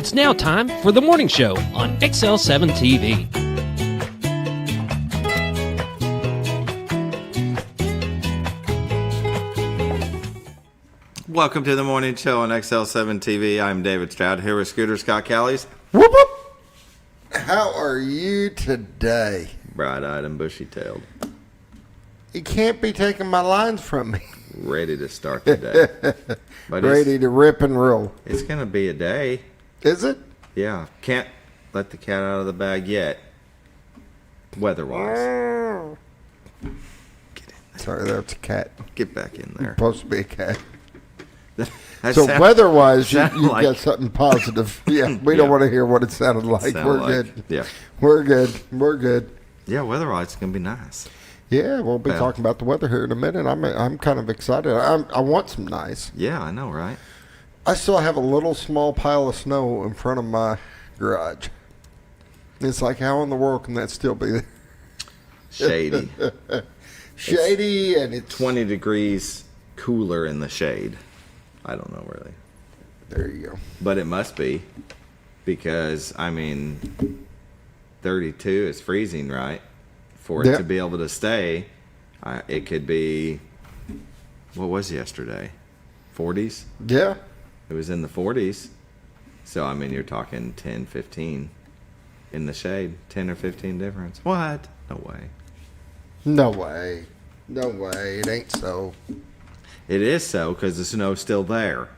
It's now time for the morning show on XL7-TV. Welcome to the morning show on XL7-TV. I'm David Stroud here with Scooter Scott Callies. Whoop whoop. How are you today? Bright-eyed and bushy-tailed. You can't be taking my lines from me. Ready to start the day. But ready to rip and roll. It's going to be a day. Is it? Yeah. Can't let the cat out of the bag yet. Weather-wise. Get in there. Sorry, that's a cat. Get back in there. Supposed to be a cat. So weather-wise, you've got something positive. Yeah, we don't want to hear what it sounded like. Good. Yeah. We're good. Yeah, weather-wise, it's going to be nice. Yeah, we'll be talking about the weather here in a minute. I'm kind of excited. I want some nice. Yeah, I know, right? I still have a little small pile of snow in front of my garage. It's like, how in the world can that still be there? Shady. Shady, and it's 20 degrees cooler in the shade. I don't know, really. There you go. But it must be, because, 32 is freezing, right? For it to be able to stay, it could be, what was yesterday? 40s? Yeah. It was in the 40s. So, you're talking 10, 15 in the shade. 10 or 15 difference. What? No way. No way. No way. It ain't so. It is so, because the snow's still there.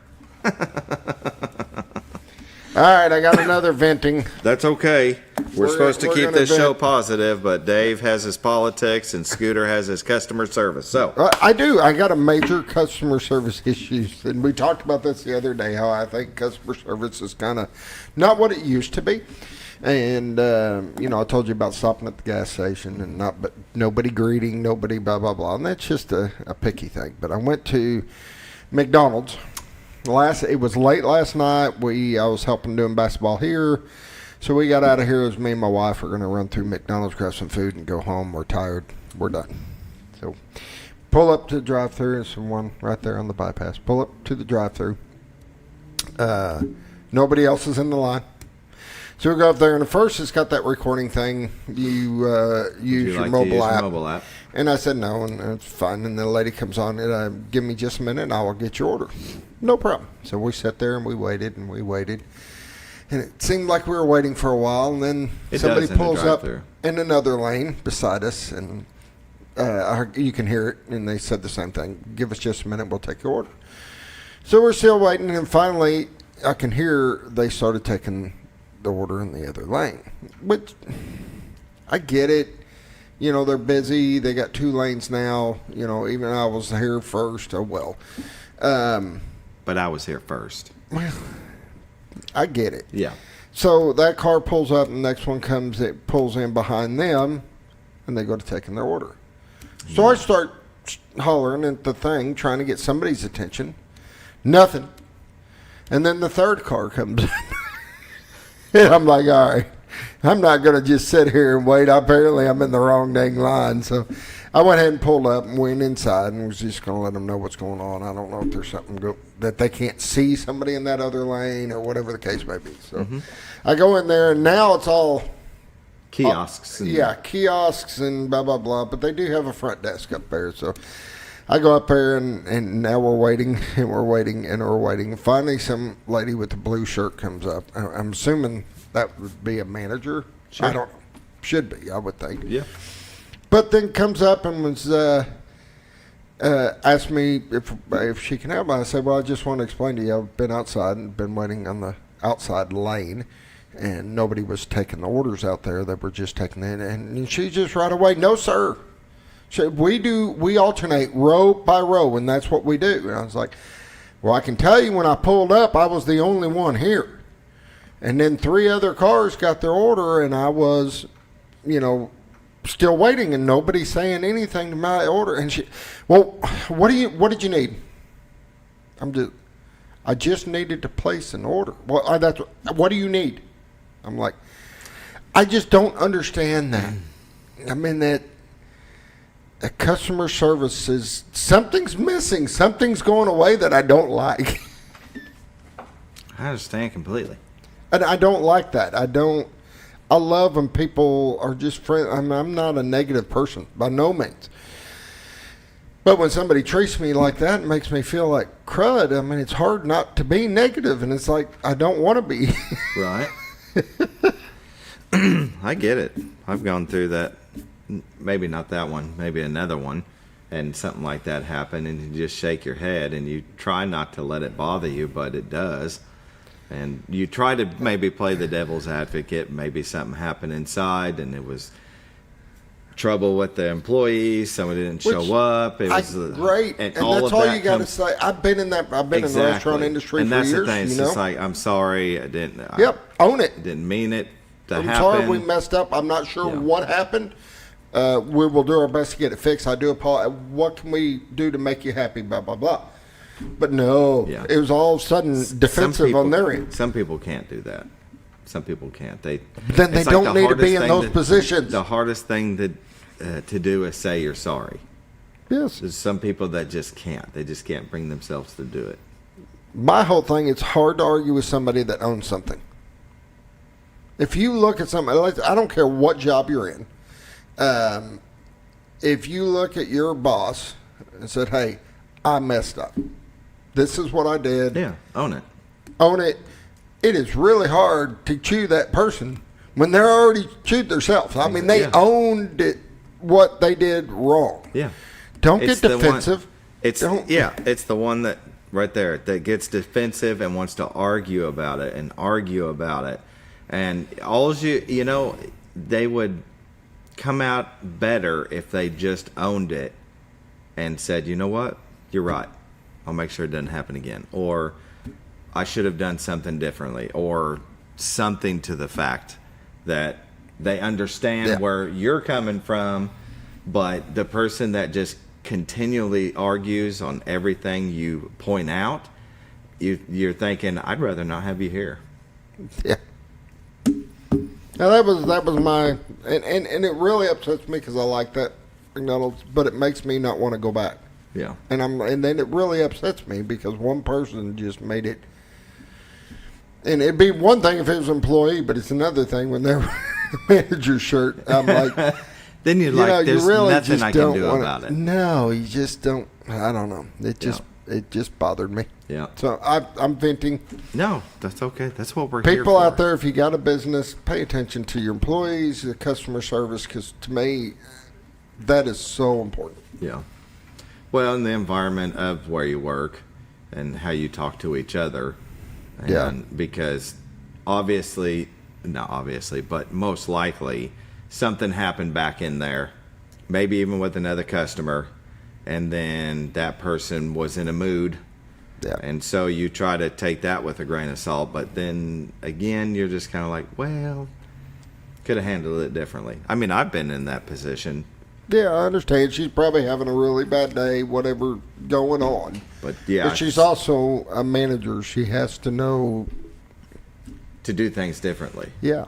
All right, I got another venting. That's okay. We're supposed to keep this show positive, but Dave has his politics and Scooter has his customer service. So I do. I got a major customer service issues, and we talked about this the other day. How I think customer service is kind of not what it used to be. And I told you about stopping at the gas station and nobody greeting, nobody blah blah blah, and that's just a picky thing. But I went to McDonald's. It was late last night. I was helping doing basketball here, so we got out of here. It was me and my wife are going to run through McDonald's, grab some food, and go home. We're tired. We're done. So pull up to the drive-thru. There's someone right there on the bypass. Pull up to the drive-thru. Nobody else is in the line. So we go up there, and at first it's got that recording thing. You use your mobile app. And I said no, and it's fine. And the lady comes on, and give me just a minute, and I will get your order. No problem. So we sat there, and we waited. And it seemed like we were waiting for a while, and then somebody pulls up in another lane beside us, and you can hear it, and they said the same thing. Give us just a minute, we'll take your order. So we're still waiting, and finally I can hear they started taking the order in the other lane, which I get it. They're busy. They got 2 lanes now. Even I was here first. Oh, well. But I was here first. Well, I get it. Yeah. So that car pulls up, and the next one comes. It pulls in behind them, and they go to taking their order. So I start hollering at the thing, trying to get somebody's attention. Nothing. And then the third car comes in. And I'm like, all right, I'm not going to just sit here and wait. Apparently, I'm in the wrong dang line. So I went ahead and pulled up and went inside and was just going to let them know what's going on. I don't know if there's something that they can't see somebody in that other lane or whatever the case may be. So I go in there, and now it's all kiosks. Kiosks and blah, blah, blah. But they do have a front desk up there. So I go up there, and now we're waiting, and we're waiting, and we're waiting. Finally, some lady with a blue shirt comes up. I'm assuming that would be a manager. Sure. I don't know. Should be, I would think. Yeah. But then comes up and was asked me if she can help me. I said, well, I just want to explain to you, I've been outside and been waiting on the outside lane, and nobody was taking the orders out there. They were just taking it. And she just right away, no, sir. We alternate row by row, and that's what we do. And I was like, well, I can tell you when I pulled up, I was the only one here. And then 3 other cars got their order, and I was, still waiting, and nobody saying anything to my order. And she, well, what did you need? I just needed to place an order. Well, what do you need? I'm like, I just don't understand that. That customer service is, something's missing. Something's going away that I don't like. I understand completely. And I don't like that. I love when people are just friends. I'm not a negative person by no means. But when somebody treats me like that, it makes me feel like crud. I mean, it's hard not to be negative, and it's like I don't want to be. Right. I get it. I've gone through that. Maybe not that one, maybe another one, and something like that happened, and you just shake your head, and you try not to let it bother you, but it does. And you try to maybe play the devil's advocate. Maybe something happened inside, and it was trouble with the employees. Someone didn't show up. It was great, and that's all you got to say. I've been in the restaurant industry and for that's years. The thing. It's just like, I'm sorry. I didn't. Own it. Didn't mean it to happen. I'm sorry we messed up. I'm not sure what happened. We will do our best to get it fixed. I do apologize. What can we do to make you happy? Blah blah blah. But no, it was all of a sudden defensive on their end. Some people can't do that. Some people can't. They don't need to be in those positions. The hardest thing to do is say you're sorry. Yes. There's some people that just can't. They just can't bring themselves to do it. My whole thing, it's hard to argue with somebody that owns something. If you look at something, I don't care what job you're in. If you look at your boss and said, hey, I messed up. This is what I did. Yeah, own it. Own it. It is really hard to chew that person when they're already chewed themselves. I mean, they owned it, what they did wrong. Yeah. Don't get defensive. It's the one that right there that gets defensive and wants to argue about it. And they would come out better if they just owned it and said, you know what, you're right, I'll make sure it doesn't happen again, or I should have done something differently, or something to the fact that they understand where you're coming from. But the person that just continually argues on everything you point out, you're thinking, I'd rather not have you here. Yeah. Now that was my and it really upsets me because I like that McDonald's, but it makes me not want to go back. Yeah. And then it really upsets me because one person just made it. And it'd be one thing if it was an employee, but it's another thing when they're manager's shirt. I'm like, then there's really nothing I can do about it. No, you just don't. I don't know. It just bothered me. Yeah. So I'm venting. No, that's okay. That's what we're here for. People out there, if you got a business, pay attention to your employees, the customer service, because to me, that is so important. Yeah. Well, in the environment of where you work and how you talk to each other. Because not obviously, but most likely something happened back in there, maybe even with another customer, and then that person was in a mood. Yeah. And so you try to take that with a grain of salt, but then again, you're just kind of like, well, could have handled it differently. I mean, I've been in that position. Yeah, I understand. She's probably having a really bad day, whatever going on. But she's also a manager. She has to know to do things differently. Yeah.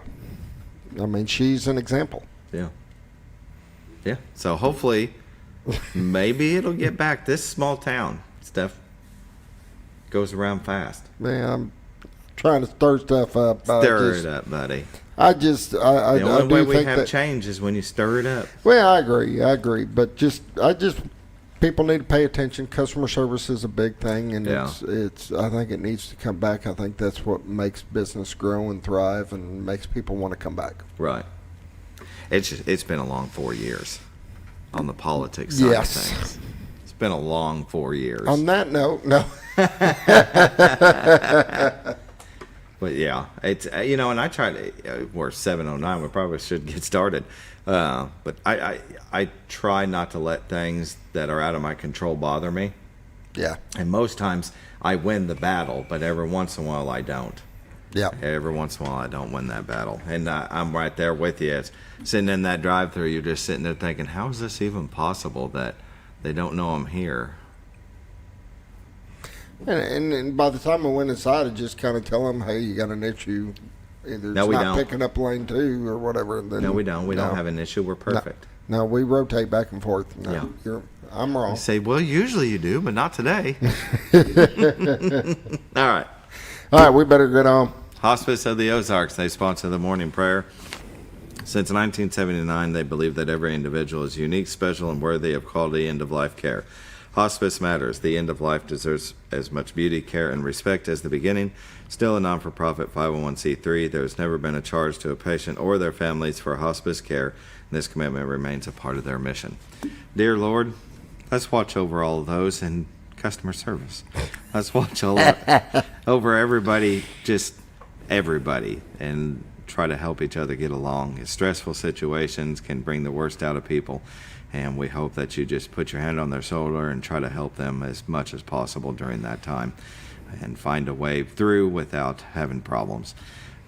I mean, she's an example. Yeah. Yeah. So hopefully, maybe it'll get back. This small town stuff goes around fast. Man, I'm trying to stir stuff up. Stir it up, buddy. The only way we have change is when you stir it up. Well, I agree. But people need to pay attention. Customer service is a big thing, and it's. I think it needs to come back. I think that's what makes business grow and thrive, and makes people want to come back. Right. It's been a long 4 years on the politics side of things. It's been a long 4 years. On that note, no. But yeah, it's and I try to. We're 7:09. We probably should get started. But I try not to let things that are out of my control bother me. Yeah. And most times I win the battle, but every once in a while I don't. Yeah. Every once in a while I don't win that battle, and I'm right there with you. It's sitting in that drive-thru, you're just sitting there thinking, how is this even possible that they don't know I'm here? And by the time I went inside, I just kind of tell them, hey, you got an issue. Either it's not picking up lane 2 or whatever. And then, no, we don't. We don't have an issue. We're perfect. No, we rotate back and forth. No, I'm wrong. I say, well, usually you do, but not today. All right. All right, we better get on. Hospice of the Ozarks, they sponsor the morning prayer. Since 1979, they believe that every individual is unique, special, and worthy of quality end-of-life care. Hospice matters. The end of life deserves as much beauty, care, and respect as the beginning. Still a non-for-profit 501c3, there has never been a charge to a patient or their families for hospice care, and this commitment remains a part of their mission. Dear Lord, let's watch over all of those in customer service. Let's watch over everybody, just everybody, and try to help each other get along. Stressful situations can bring the worst out of people, and we hope that you just put your hand on their shoulder and try to help them as much as possible during that time and find a way through without having problems.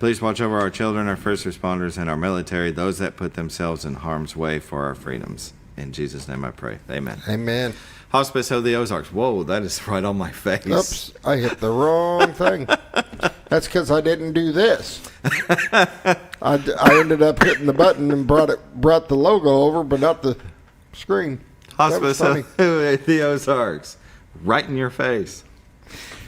Please watch over our children, our first responders, and our military, those that put themselves in harm's way for our freedoms. In Jesus' name I pray. Amen. Amen. Hospice of the Ozarks. Whoa, that is right on my face. Oops, I hit the wrong thing. That's because I didn't do this. I ended up hitting the button and brought the logo over, but not the screen. Hospice of the Ozarks. Right in your face.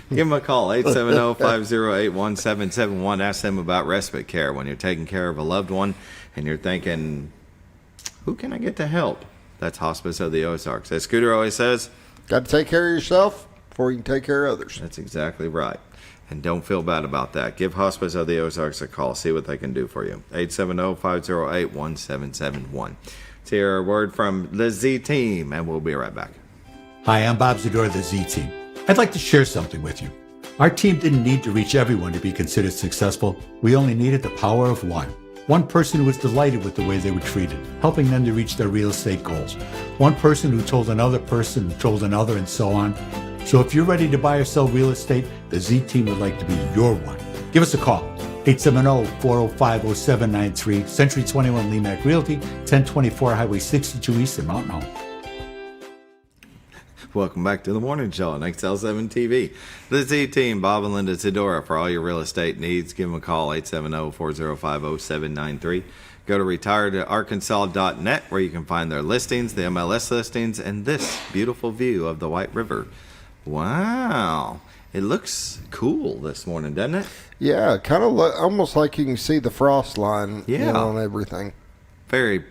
Give them a call, 870-508-1771. Ask them about respite care when you're taking care of a loved one and you're thinking, who can I get to help? That's Hospice of the Ozarks. As Scooter always says, got to take care of yourself before you can take care of others. That's exactly right. And don't feel bad about that. Give Hospice of the Ozarks a call. See what they can do for you. 870-508-1771. Let's hear a word from the Z Team, and we'll be right back. Hi, I'm Bob Zador of the Z Team. I'd like to share something with you. Our team didn't need to reach everyone to be considered successful. We only needed the power of one. One person who was delighted with the way they were treated, helping them to reach their real estate goals. One person who told another person who told another, and so on. So if you're ready to buy or sell real estate, the Z Team would like to be your one. Give us a call. 870-405-0793, Century 21 Lemac Realty, 1024 Highway 62 East in Mountain Home. Welcome back to the morning show on XL7-TV. The Z Team, Bob and Linda Zadora, for all your real estate needs. Give them a call, 870-405-0793. Go to retiredarkansas.net where you can find their listings, the MLS listings, and this beautiful view of the White River. Wow. It looks cool this morning, doesn't it? Yeah, kind of almost like you can see the frost line on everything. Very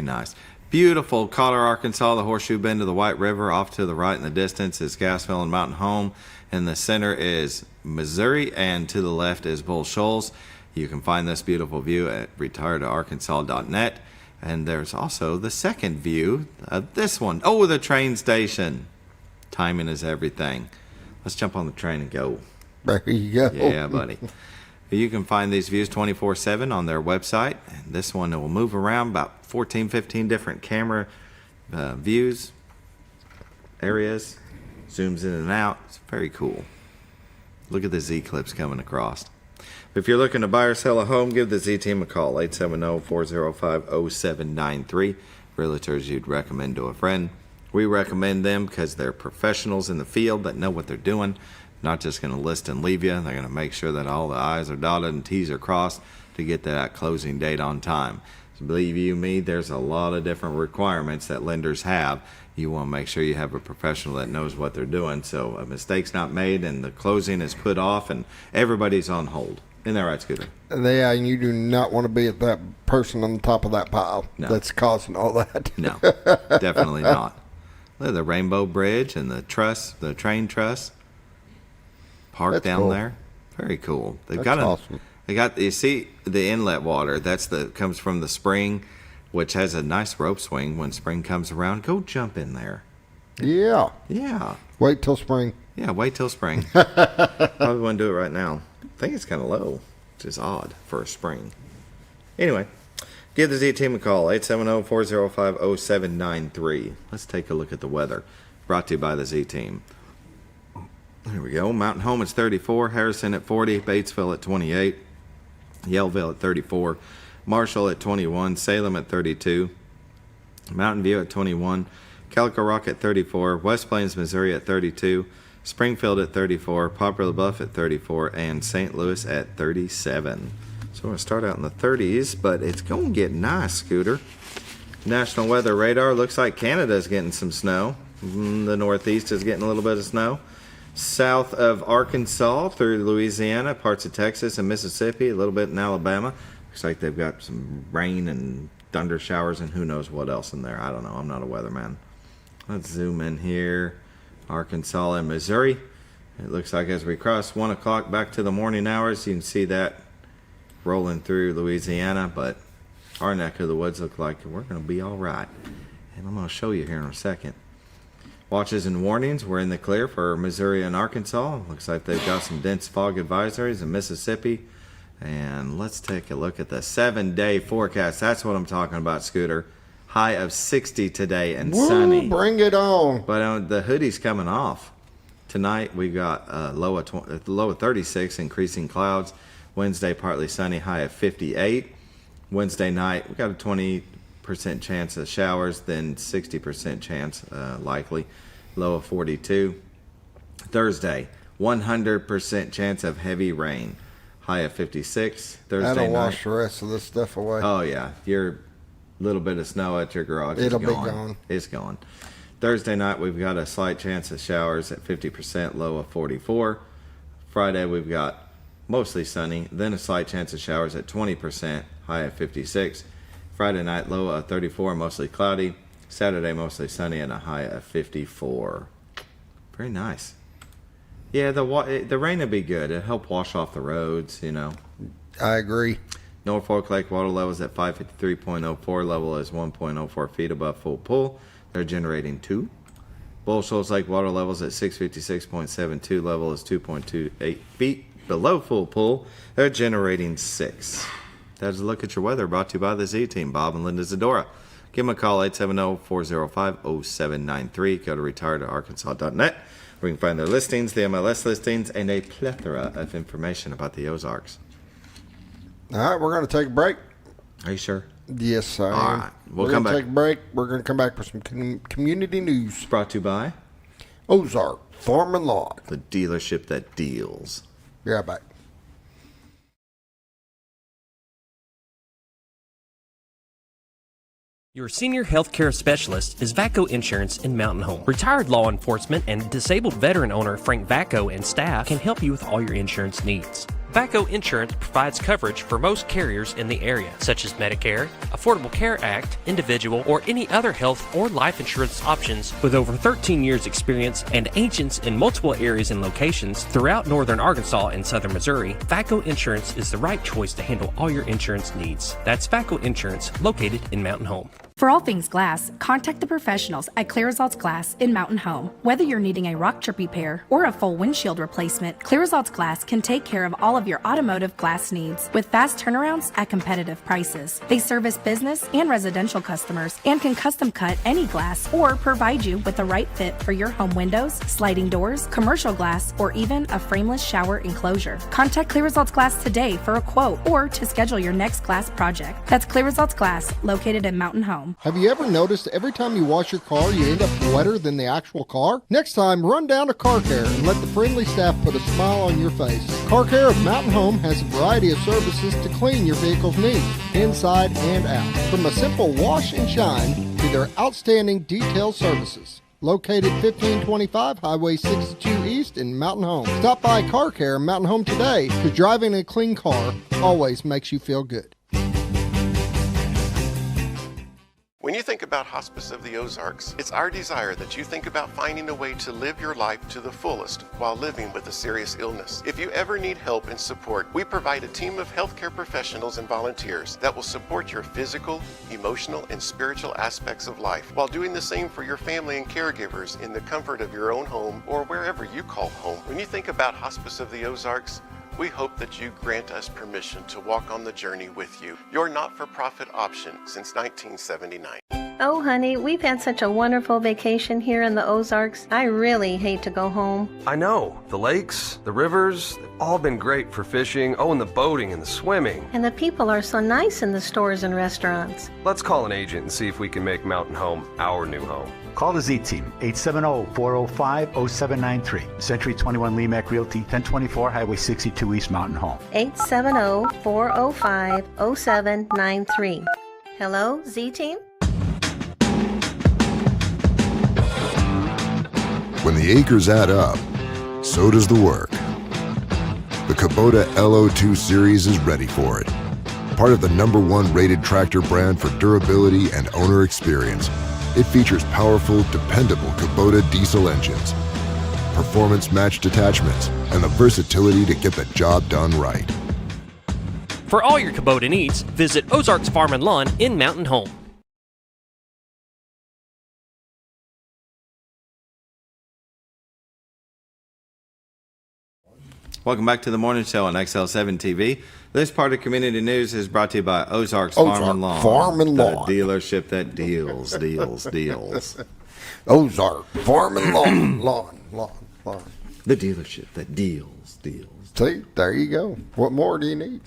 nice. Beautiful Collar, Arkansas, the horseshoe bend of the White River. Off to the right in the distance is Gasville and Mountain Home. In the center is Missouri, and to the left is Bull Shoals. You can find this beautiful view at retiredarkansas.net. And there's also the second view of this one. Oh, the train station. Timing is everything. Let's jump on the train and go. There you go. Yeah, buddy. You can find these views 24/7 on their website. And this one will move around about 14, 15 different camera views, areas, zooms in and out. It's very cool. Look at the Z clips coming across. If you're looking to buy or sell a home, give the Z Team a call, 870-405-0793. Realtors you'd recommend to a friend. We recommend them because they're professionals in the field that know what they're doing. Not just going to list and leave you. They're going to make sure that all the I's are dotted and T's are crossed to get that closing date on time. So believe you me, there's a lot of different requirements that lenders have. You want to make sure you have a professional that knows what they're doing so a mistake's not made and the closing is put off and everybody's on hold. Isn't that right, Scooter? Yeah, and you do not want to be at that person on the top of that pile that's causing all that. No, definitely not. Look at the Rainbow Bridge and the truss, the train truss. Park That's down cool. there, very cool. That's awesome. You see the inlet water. Comes from the spring, which has a nice rope swing. When spring comes around, go jump in there. Yeah. Wait till spring. Yeah, wait till spring. Probably wouldn't do it right now. I think it's kind of low, which is odd for a spring. Anyway, give the Z Team a call, 870-405-0793. Let's take a look at the weather. Brought to you by the Z Team. Here we go. Mountain Home is 34, Harrison at 40, Batesville at 28, Yellville at 34, Marshall at 21, Salem at 32, Mountain View at 21, Calico Rock at 34, West Plains, Missouri at 32, Springfield at 34, Poplar Bluff at 34, and St. Louis at 37. So we're going to start out in the 30s, but it's going to get nice, Scooter. National Weather Radar looks like Canada's getting some snow. The Northeast is getting a little bit of snow. south of Arkansas through Louisiana, parts of Texas and Mississippi, a little bit in Alabama. Looks like they've got some rain and thunder showers and who knows what else in there. I don't know. I'm not a weatherman. Let's zoom in here. Arkansas and Missouri. It looks like as we cross 1 o'clock back to the morning hours, you can see that rolling through Louisiana, but our neck of the woods look like we're going to be all right. And I'm going to show you here in a second. Watches and warnings, we're in the clear for Missouri and Arkansas. Looks like they've got some dense fog advisories in Mississippi. And let's take a look at the 7-day forecast. That's what I'm talking about, Scooter. High of 60 today and sunny. Bring it on. But the hoodie's coming off. Tonight we got a low of 36, increasing clouds. Wednesday partly sunny, high of 58. Wednesday night we got a 20% chance of showers, then 60% chance likely, low of 42. Thursday 100% chance of heavy rain, high of 56. Thursday That'll night, wash the rest of this stuff away. Oh yeah, your little bit of snow at your garage It'll is be gone. gone. It's gone. Thursday night we've got a slight chance of showers at 50%, low of 44. Friday we've got mostly sunny, then a slight chance of showers at 20%, high of 56. Friday night low of 34, mostly cloudy. Saturday mostly sunny and a high of 54. Very nice. Yeah, the rain will be good. It'll help wash off the roads, you know. I agree. Norfolk Lake water levels at 553.04, level is 1.04 feet above full pool. They're generating 2. Bull Shoals Lake water levels at 656.72, level is 2.28 feet below full pool. They're generating 6. That's a look at your weather, brought to you by the Z-Team, Bob and Linda Zadora. Give them a call, 870-405-0793. Go to retiredarkansas.net, where you can find their listings, the MLS listings, and a plethora of information about the Ozarks. All right, we're going to take a break. Are you sure? Yes, I am. All right, we'll we're come gonna back. Take a break. We're going to come back with some community news. Brought to you by Ozark Farm and Lawn, the dealership that deals. Be right back. Your senior healthcare specialist is VACO Insurance in Mountain Home. Retired law enforcement and disabled veteran owner Frank VACO and staff can help you with all your insurance needs. VACO Insurance provides coverage for most carriers in the area, such as Medicare, Affordable Care Act, individual, or any other health or life insurance options. With over 13 years experience and agents in multiple areas and locations throughout northern Arkansas and southern Missouri, VACO Insurance is the right choice to handle all your insurance needs. That's VACO Insurance, located in Mountain Home. For all things glass, contact the professionals at Clear Results Glass in Mountain Home. Whether you're needing a rock chip repair or a full windshield replacement, Clear Results Glass can take care of all of your automotive glass needs with fast turnarounds at competitive prices. They service business and residential customers and can custom cut any glass or provide you with the right fit for your home windows, sliding doors, commercial glass, or even a frameless shower enclosure. Contact Clear Results Glass today for a quote or to schedule your next glass project. That's Clear Results Glass, located in Mountain Home. Have you ever noticed every time you wash your car, you end up wetter than the actual car? Next time, run down to Car Care and let the friendly staff put a smile on your face. Car Care of Mountain Home has a variety of services to clean your vehicle's needs, inside and out. From a simple wash and shine to their outstanding detail services. Located 1525 Highway 62 East in Mountain Home. Stop by Car Care in Mountain Home today, because driving a clean car always makes you feel good. When you think about Hospice of the Ozarks, it's our desire that you think about finding a way to live your life to the fullest while living with a serious illness. If you ever need help and support, we provide a team of healthcare professionals and volunteers that will support your physical, emotional, and spiritual aspects of life while doing the same for your family and caregivers in the comfort of your own home or wherever you call home. When you think about Hospice of the Ozarks, we hope that you grant us permission to walk on the journey with you. Your not-for-profit option since 1979. Oh, honey, we've had such a wonderful vacation here in the Ozarks. I really hate to go home. I know. The lakes, the rivers, they've all been great for fishing. Oh, and the boating and the swimming. And the people are so nice in the stores and restaurants. Let's call an agent and see if we can make Mountain Home our new home. Call the Z-Team, 870-405-0793. Century 21 Lemac Realty, 1024 Highway 62 East, Mountain Home. 870-405-0793. Hello, Z-Team? When the acres add up, so so does the work. The Kubota LO2 series is ready for it. Part of the #1 rated tractor brand for durability and owner experience, it features powerful, dependable Kubota diesel engines, performance-matched attachments, and the versatility to get the job done right. For all your Kubota needs, visit Ozarks Farm and Lawn in Mountain Home. Welcome back to the morning show on XL7-TV. This part of community news is brought to you by Ozarks Farm and Lawn. Farm and Lawn. The dealership that deals. Ozark Farm and Lawn. The dealership that deals. See, there you go. What more do you need?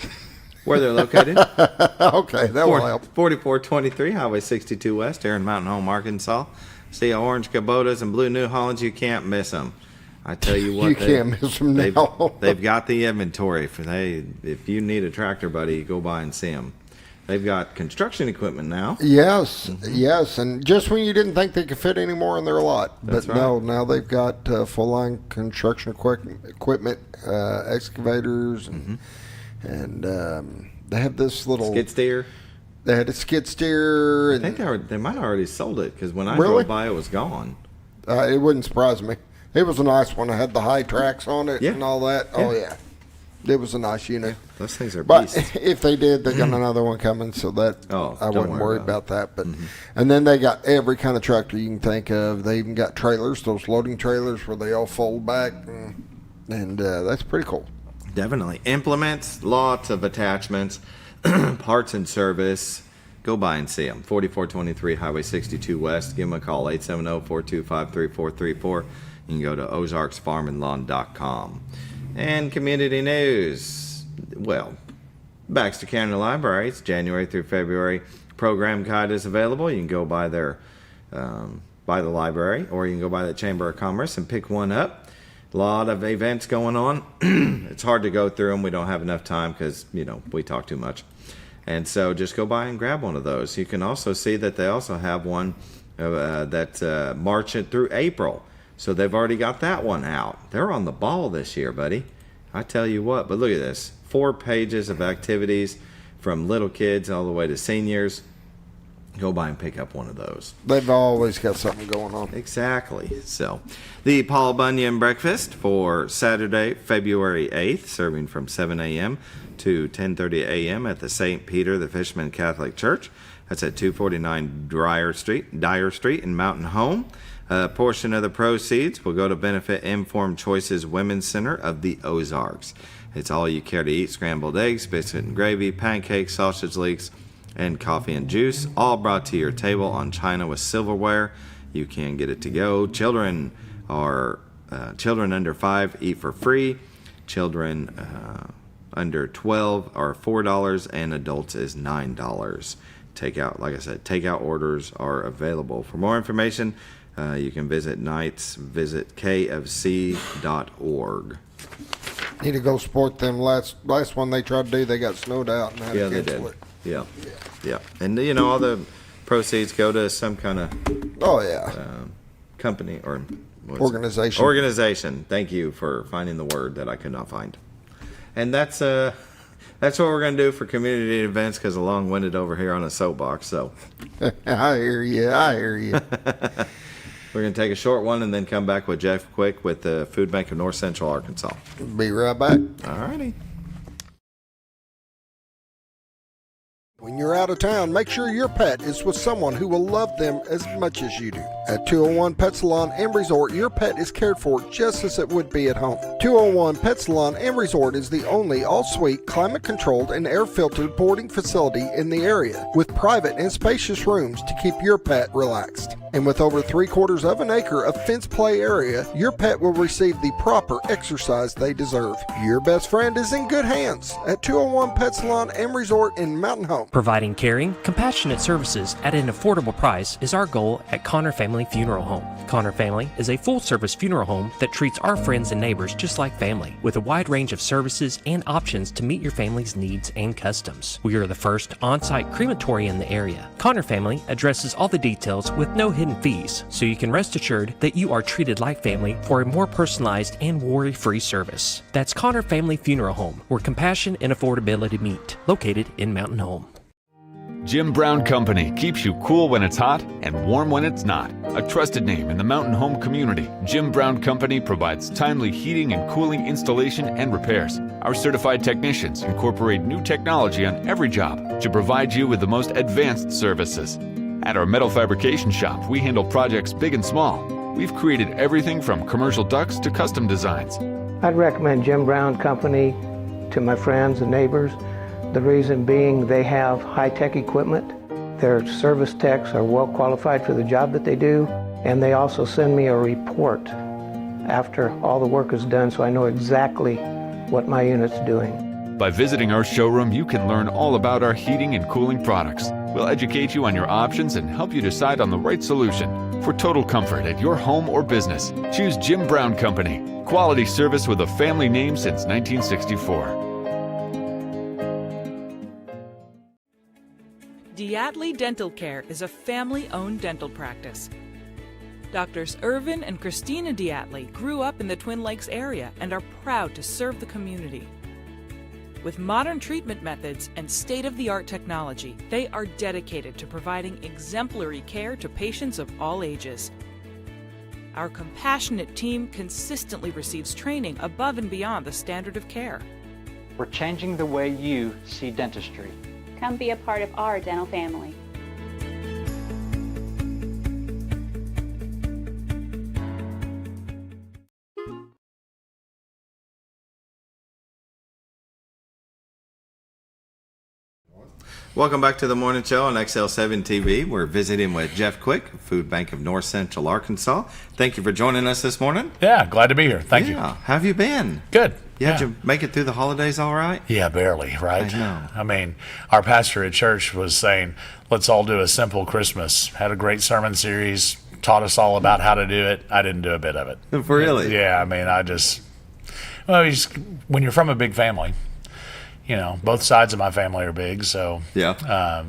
Where they're located? Okay, that will help. 4423 Highway 62 West here in Mountain Home, Arkansas. See orange Kubotas and blue New Hollands, you can't miss them. I tell you what, you can't miss them now. They've got the inventory. If you need a tractor, buddy, go by and see them. They've got construction equipment now. Yes, yes, and just when you didn't think they could fit any more in their lot, That's but right. no, now they've got full-line construction equipment, excavators, and they have this little Skid steer. They had a skid steer. I think they might have already sold it because when I Really? drove by, it was gone. It wouldn't surprise me. It was a nice one. It had the high tracks on it and all that. Yeah. Oh, yeah. It was a nice unit. Those things are But beasts. if they did, they got another one coming, so that I don't wouldn't worry about about that. But and then they got every kind of tractor you can think of. They even got trailers, those loading trailers where they all fold back, and that's pretty cool. Definitely. Implements, lots of attachments, parts and service. Go by and see them. 4423 Highway 62 West. Give them a call, 870-425-3434. You can go to ozarksfarmandlawn.com. And community news. Well, Baxter County Library, it's January through February. Program guide is available. You can go by their, by the library, or you can go by the Chamber of Commerce and pick one up. A lot of events going on. It's hard to go through them. We don't have enough time because, we talk too much. And so just go by and grab one of those. You can also see that they also have one that's March through April. So they've already got that one out. They're on the ball this year, buddy. I tell you what, but look at this. 4 pages of activities from little kids all the way to seniors. Go by and pick up one of those. They've always got something going on. Exactly. So the Paul Bunyan Breakfast for Saturday, February 8th, serving from 7 a.m. to 10:30 a.m. at the St. Peter the Fisherman Catholic Church. That's at 249 Dyer Street in Mountain Home. A portion of the proceeds will go to benefit Informed Choices Women's Center of the Ozarks. It's all you care to eat: scrambled eggs, biscuit and gravy, pancakes, sausage leeks, and coffee and juice, all brought to your table on china with silverware. You can get it to go. Children under 5 eat for free. Children under 12 are $4, and adults is $9. Takeout, like I said, takeout orders are available. For more information, you can visit kfc.org. Need to go support them. Last one they tried to do, they got snowed out and had to They cancel did. it. Yeah. And all the proceeds go to some kind of company or organization. Organization. Thank you for finding the word that I could not find. And that's what we're going to do for community events, because I'm long-winded over here on a soapbox. So I hear you. We're going to take a short one and then come back with Jeff Quick with the Food Bank of North Central Arkansas. Be right back. All righty. When you're out of town, make sure your pet is with someone who will love them as much as you do. At 201 Pet Salon and Resort, your pet is cared for just as it would be at home. 201 Pet Salon and Resort is the only all-suite, climate-controlled, and air-filtered boarding facility in the area, with private and spacious rooms to keep your pet relaxed. And with over 3/4 of an acre of fenced play area, your pet will receive the proper exercise they deserve. Your best friend is in good hands at 201 Pet Salon and Resort in Mountain Home. Providing caring, compassionate services at an affordable price is our goal at Connor Family Funeral Home. Connor Family is a full-service funeral home that treats our friends and neighbors just like family, with a wide range of services and options to meet your family's needs and customs. We are the first on-site crematory in the area. Connor Family addresses all the details with no hidden hidden fees, so you can rest assured that you are treated like family for a more personalized and worry-free service. That's Connor Family Funeral Home, where compassion and affordability meet, located in Mountain Home. Jim Brown Company keeps you cool when it's hot and warm when it's not. A trusted name in the Mountain Home community, Jim Brown Company provides timely heating and cooling installation and repairs. Our certified technicians incorporate new technology on every job to provide you with the most advanced services. At our metal fabrication shop, we handle projects big and small. We've created everything from commercial ducts to custom designs. I'd recommend Jim Brown Company to my friends and neighbors. The reason being they have high-tech equipment. Their service techs are well qualified for the job that they do, and they also send me a report after all the work is done so I know exactly what my unit's doing. By visiting our showroom, you can learn all about our heating and cooling products. We'll educate you on your options and help you decide on the right solution. For total comfort at your home or business, choose Jim Brown Company. Quality service with a family name since 1964. Diatley Dental Care is a family-owned dental practice. Doctors Irvin and Christina Diatley grew up in the Twin Lakes area and are proud to serve the community. With modern treatment methods and state-of-the-art technology, they are dedicated to providing exemplary care to patients of all ages. Our compassionate team consistently receives training above and beyond the standard of care. We're changing the way you see dentistry. Come be a part of our dental family. Welcome back to the morning show on XL7-TV. We're visiting with Jeff Quick, Food Bank of North Central Arkansas. Thank you for joining us this morning. Yeah, glad to be here. Thank you. How have you been? Good. Did you make it through the holidays all right? Yeah, barely, right? I know. I mean, our pastor at church was saying, let's all do a simple Christmas. Had a great sermon series, taught us all about how to do it. I didn't do a bit of it. Really? Yeah, I mean, when you're from a big family, you know, both sides of my family are big, so yeah.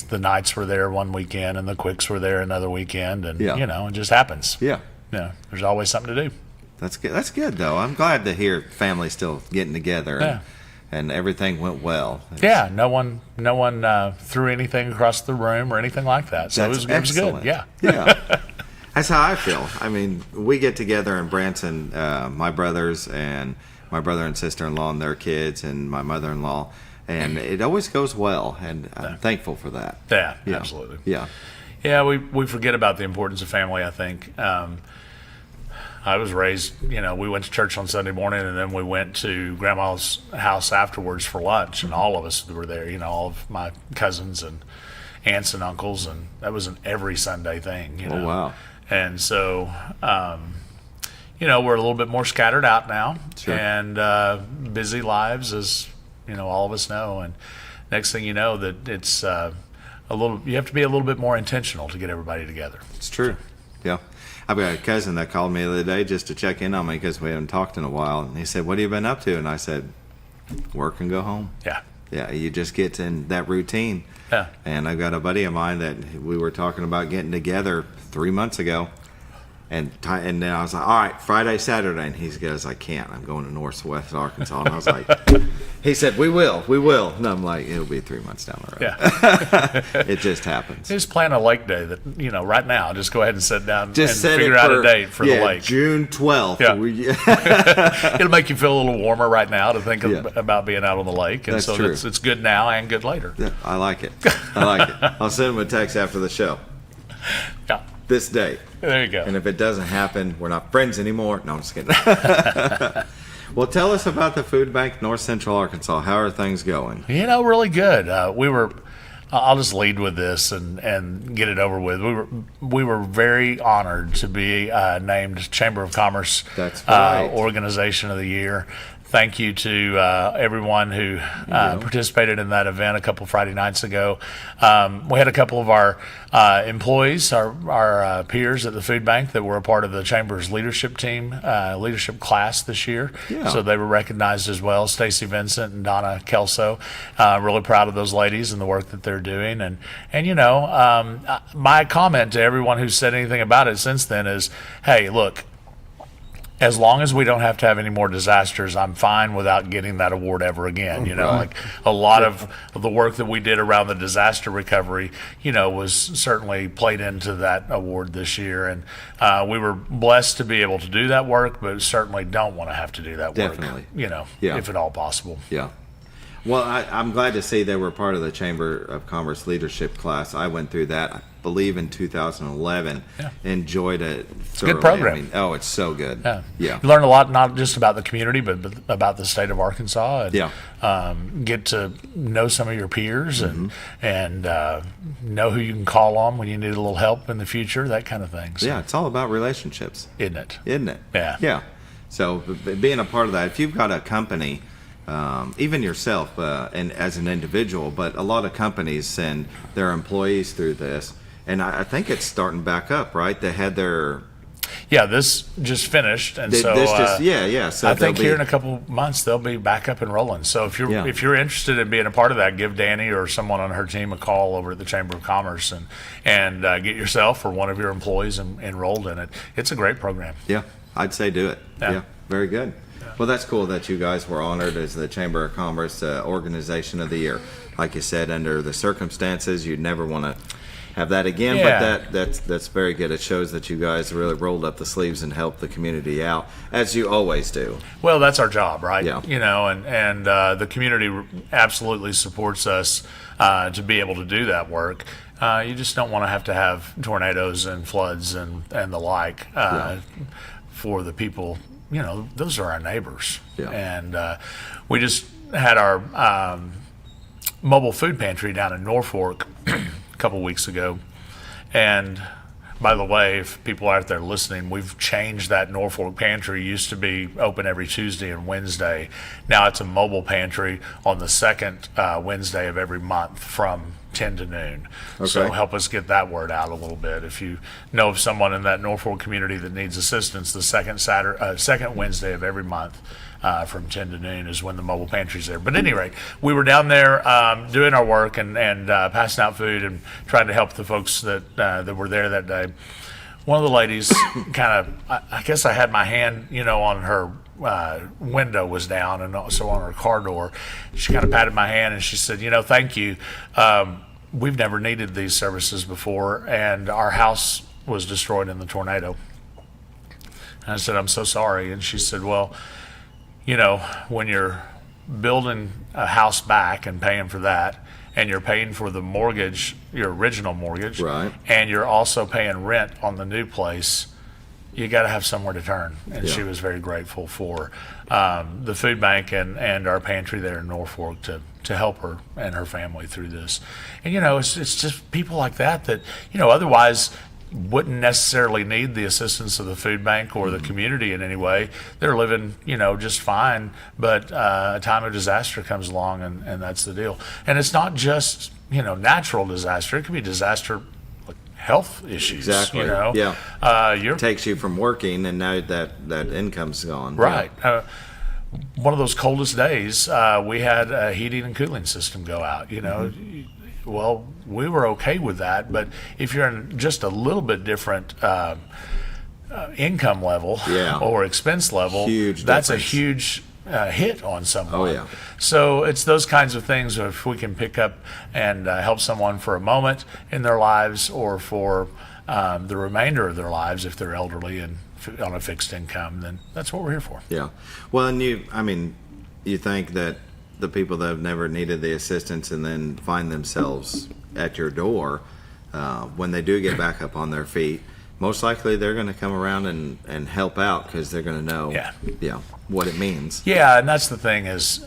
The Knights were there one weekend, and the Quicks were there another weekend, and yeah. you know, it just happens. Yeah. Yeah, there's always something to do. That's good. That's good, though. I'm glad to hear family still getting together and everything went well. Yeah, no one threw anything across the room or anything like that. So it was good. Yeah. Yeah. That's how I feel. I mean, we get together in Branson, my brothers and my brother and sister-in-law and their kids and my mother-in-law, and it always goes well, and I'm thankful for that. Yeah, absolutely. Yeah. Yeah, we forget about the importance of family, I think. I was raised, you know, we went to church on Sunday morning, and then we went to Grandma's house afterwards for lunch, and all of us were there, you know, all of my cousins and aunts and uncles, and that was an every Sunday thing, you know. Oh, wow. And so, you know, we're a little bit more scattered out now, and busy lives, as, you know, all of us know, and next thing you know, that it's you have to be a little bit more intentional to get everybody together. It's true. Yeah. I've got a cousin that called me the other day just to check in on me because we haven't talked in a while. And he said, what have you been up to? And I said, work and go home. Yeah. Yeah, you just get in that routine. Yeah. And I've got a buddy of mine that we were talking about getting together 3 months ago. And then I was like, all right, Friday, Saturday. And he goes, I can't. I'm going to Northwest Arkansas. And I was like, he said, we will. And I'm like, it'll be 3 months down the road. Yeah. It just happens. Just plan a lake day that, you know, right now, just go ahead and sit down and set figure out a date for the lake. June 12th. Yeah. It'll make you feel a little warmer right now to think about being out on the lake. And That's so true. It's good now and good later. Yeah, I like it. I'll send him a text after the show. Yeah. This date. There you go. And if it doesn't happen, we're not friends anymore. No, I'm just kidding. Well, tell us about the Food Bank North Central Arkansas. How are things going? You know, really good. I'll just lead with this and get it over with. We were very honored to be named Chamber of Commerce That's right. Organization of the Year. thank you to everyone who participated in that event a couple Friday nights ago. We had a couple of our employees, our peers at the food bank that were a part of the Chamber's leadership team, leadership class this year. Yeah. So they were recognized as well, Stacy Vincent and Donna Kelso. Really proud of those ladies and the work that they're doing. And my comment to everyone who's said anything about it since then is, hey, look, as long as we don't have to have any more disasters, I'm fine without getting that award ever again. Like a lot of the work that we did around the disaster recovery, was certainly played into that award this year. And we were blessed to be able to do that work, but certainly don't want to have to do that Definitely. work, if at all possible. Yeah. Well, I'm glad to see they were part of the Chamber of Commerce leadership class. I went through that, I believe, in 2011. Yeah. Enjoyed it. It's a good program. It's so good. Yeah. Yeah. You learn a lot, not just about the community, but about the state of Arkansas. And, get to know some of your peers and know who you can call on when you need a little help in the future, that kind of thing. So, yeah, it's all about relationships. Isn't it? Yeah. Yeah. So being a part of that, if you've got a company, even yourself and as an individual, but a lot of companies send their employees through this, and I think it's starting back up, right? They had their this just finished, and so So I think here in a couple months they'll be back up and rolling. So if you're interested in being a part of that, give Danny or someone on her team a call over at the Chamber of Commerce and get yourself or one of your employees enrolled in it. It's a great program. Yeah, I'd say do it. Yeah, very good. Well, that's cool that you guys were honored as the Chamber of Commerce Organization of the Year. Like you said, under the circumstances, you'd never want to have that again, but that's very good. It shows that you guys really rolled up the sleeves and helped the community out, as you always do. Well, that's our job, right? Yeah. And the community absolutely supports us to be able to do that work. You just don't want to have tornadoes and floods and the like for the people. Those are our neighbors. Yeah. And we just had our mobile food pantry down in Norfolk a couple weeks ago. And by the way, if people out there listening, we've changed that Norfolk pantry. It used to be open every Tuesday and Wednesday. Now it's a mobile pantry on the second Wednesday of every month from 10 to noon. Okay. So help us get that word out a little bit. If you know of someone in that Norfolk community that needs assistance, the second Wednesday of every month from 10 to noon is when the mobile pantry's there. But at any rate, we were down there doing our work and passing out food and trying to help the folks that were there that day. One of the ladies I guess I had my hand, on her window was down and also on her car door. She kind of patted my hand and she said, thank you. We've never needed these services before, and our house was destroyed in the tornado. And I said, I'm so sorry. And she said, well, when you're building a house back and paying for that, and you're paying for the mortgage, your original mortgage, right, and you're also paying rent on the new place, you got to have somewhere to turn. And she was very grateful for the food bank and our pantry there in Norfolk to help her and her family through this. And it's just people like that otherwise wouldn't necessarily need the assistance of the food bank or the community in any way. They're living, just fine, but a time of disaster comes along and that's the deal. And it's not just, natural disaster. It could be disaster health issues. Exactly. Yeah. It takes you from working, and now that income's gone. Right. Yeah. One of those coldest days, we had a heating and cooling system go out. Well, we were okay with that, but if you're in just a little bit different income level or expense level, that's a huge hit on someone. Oh, yeah. So it's those kinds of things. If we can pick up and help someone for a moment in their lives, or for the remainder of their lives if they're elderly and on a fixed income, then that's what we're here for. Yeah. Well, and you think that the people that have never needed the assistance and then find themselves at your door, when they do get back up on their feet, most likely they're going to come around and help out, because they're going to know what it means. Yeah, and that's the thing is,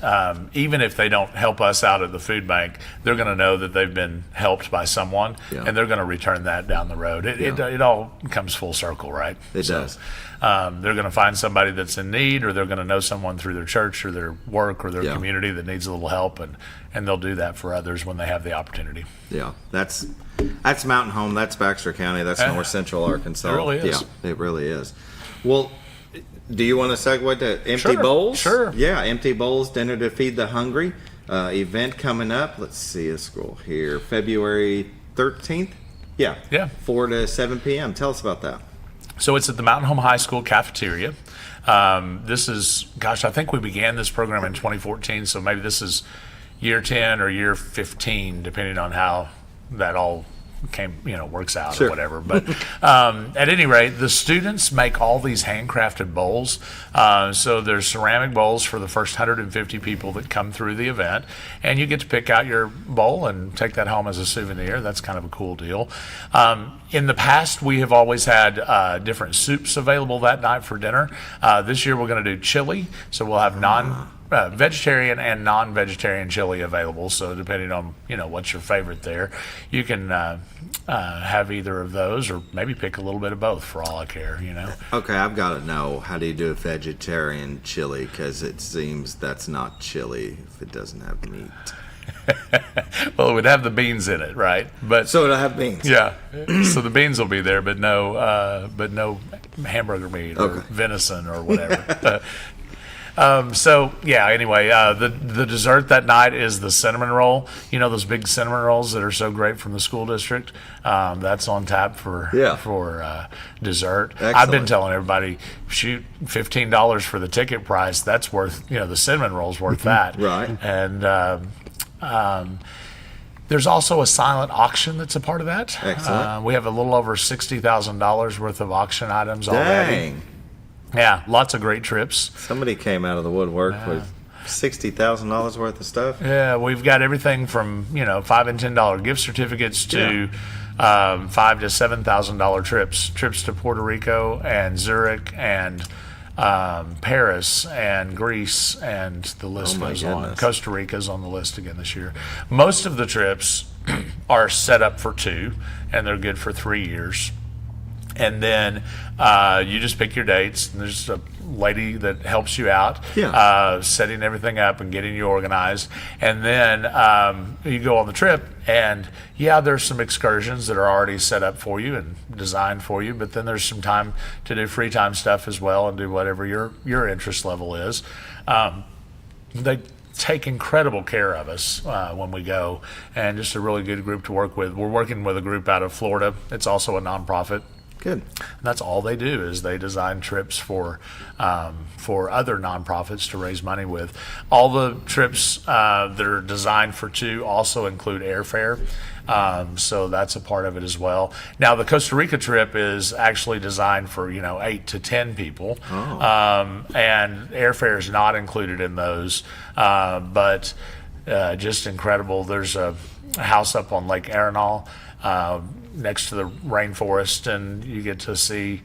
even if they don't help us out at the food bank, they're going to know that they've been helped by someone, and they're going to return that down the road. It all comes full circle, right? It does. They're going to find somebody that's in need, or they're going to know someone through their church or their work or their community that needs a little help, and they'll do that for others when they have the opportunity. Yeah, that's Mountain Home. That's Baxter County. That's North Central Arkansas. It really is. Yeah, it really is. Well, do you want to segue to Empty Bowls? Sure. Yeah, Empty Bowls, Dinner to Feed the Hungry. Event coming up. Let's see a scroll here. February 13th? Yeah. 4 to 7 p.m. Tell us about that. So it's at the Mountain Home High School cafeteria. This is, I think we began this program in 2014, so maybe this is year 10 or year 15, depending on how that all works out or whatever. But at any rate, the students make all these handcrafted bowls. So there's ceramic bowls for the first 150 people that come through the event, and you get to pick out your bowl and take that home as a souvenir. That's kind of a cool deal. In the past, we have always had different soups available that night for dinner. This year, we're going to do chili, so we'll have vegetarian and non-vegetarian chili available. So depending on what's your favorite there, you can have either of those, or maybe pick a little bit of both for all I care. Okay, I've got to know, how do you do a vegetarian chili? Because it seems that's not chili if it doesn't have meat. Well, it would have the beans in it, right? So it'll have beans. Yeah. So the beans will be there, but no hamburger meat or venison or whatever. Anyway, the dessert that night is the cinnamon roll. Those big cinnamon rolls that are so great from the school district. That's on tap for dessert. Excellent. I've been telling everybody, shoot, $15 for the ticket price. That's worth, the cinnamon roll's worth that. Right. And there's also a silent auction that's a part of that. Excellent. We have a little over $60,000 worth of auction items already. Dang. Yeah, lots of great trips. Somebody came out of the woodwork with $60,000 worth of stuff. Yeah, we've got everything from $5 and $10 gift certificates to $5,000 to $7,000 trips to Puerto Rico and Zurich and Paris and Greece, and the list goes on. Costa Rica's on the list again this year. Most of the trips are set up for 2, and they're good for 3 years. And then you just pick your dates, and there's a lady that helps you out, setting everything up and getting you organized. And then you go on the trip, and there's some excursions that are already set up for you and designed for you, but then there's some time to do free time stuff as well and do whatever your interest level is. They take incredible care of us when we go, and just a really good group to work with. We're working with a group out of Florida. It's also a nonprofit. Good. And that's all they do, is they design trips for other nonprofits to raise money with. All the trips that are designed for 2 also include airfare, so that's a part of it as well. Now, the Costa Rica trip is actually designed for 8 to 10 people, and airfare is not included in those, but just incredible. There's a house up on Lake Arenal, next to the rainforest, and you get to see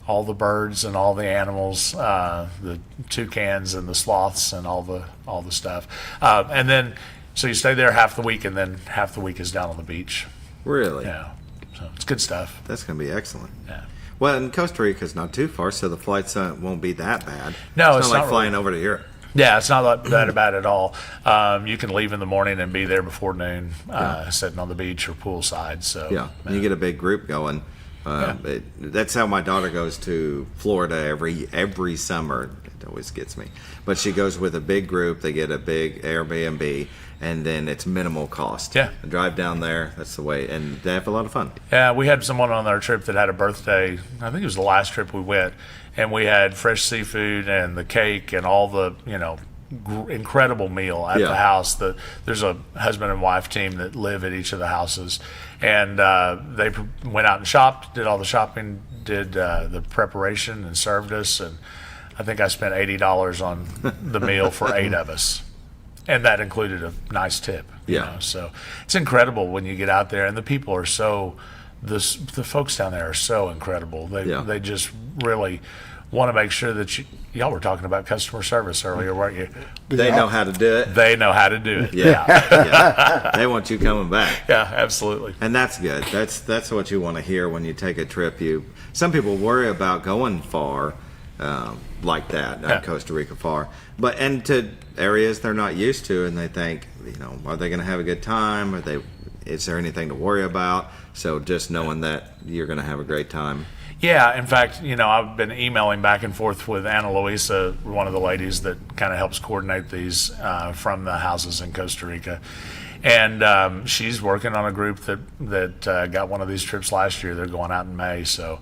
all the birds and all the animals, the toucans and the sloths and all the stuff. And then, so you stay there half the week, and then half the week is down on the beach. Really? Yeah. So it's good stuff. That's going to be excellent. Yeah. Well, and Costa Rica's not too far, so the flights won't be that bad. No, it's not like flying really over to Europe. Yeah, it's not that bad at all. You can leave in the morning and be there before noon, sitting on the beach or poolside. So and you get a big group going. That's how my daughter goes to Florida every summer. It always gets me, but she goes with a big group. They get a big Airbnb, and then it's minimal cost. Yeah, drive down there. That's the way, and they have a lot of fun. Yeah, we had someone on our trip that had a birthday. I think it was the last trip we went. And we had fresh seafood and the cake and all the, incredible meal at the house. There's a husband and wife team that live at each of the houses. And they went out and shopped, did all the shopping, did the preparation, and served us. And I think I spent $80 on the meal for 8 of us. And that included a nice tip. So it's incredible when you get out there. And the people are so... The folks down there are so incredible. They just really want to make sure that y'all were talking about customer service earlier, weren't you? They know how to do it. They know how to do it. Yeah. They want you coming back. Yeah, absolutely. And that's good. That's what you want to hear when you take a trip. Some people worry about going far like that on Costa Rica far. But and to areas they're not used to, and they think, are they going to have a good time? Is there anything to worry about? So just knowing that you're going to have a great time. Yeah, in fact, I've been emailing back and forth with Ana Luisa, one of the ladies that kind of helps coordinate these from the houses in Costa Rica. And she's working on a group that got one of these trips last year. They're going out in May, so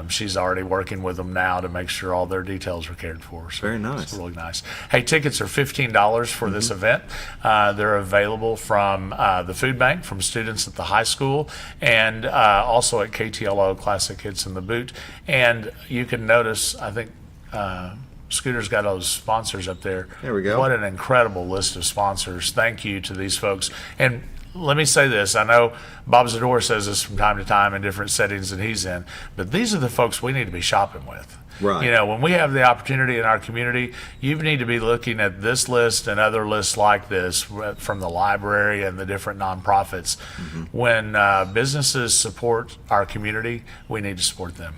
she's already working with them now to make sure all their details are cared for. So very nice. It's really nice. Hey, tickets are $15 for this event. They're available from the food bank, from students at the high school, and also at KTLO Classic Hits in the Boot. And you can notice, I think, Scooter's got those sponsors up there. There we go. What an incredible list of sponsors. Thank you to these folks. And let me say this. I know Bob Zador says this from time to time in different settings that he's in, but these are the folks we need to be shopping with. Right. When we have the opportunity in our community, you need to be looking at this list and other lists like this from the library and the different nonprofits. When businesses support our community, we need to support them.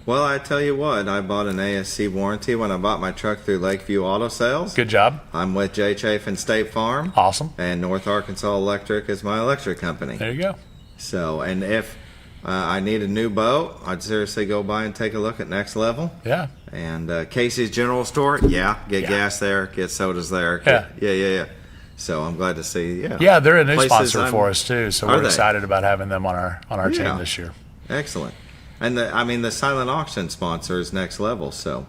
Well, I tell you what, I bought an ASC warranty when I bought my truck through Lakeview Auto Sales. Good job. I'm with J. Chafin State Farm. Awesome. And North Arkansas Electric is my electric company. There you go. So, and if I need a new boat, I'd seriously go by and take a look at Next Level. Yeah. And Casey's General Store, get gas there, get sodas there. Yeah. So I'm glad to see, Yeah, they're a new sponsor for us too, so we're excited about having them on our team this year. Excellent. And the silent auction sponsor is Next Level, so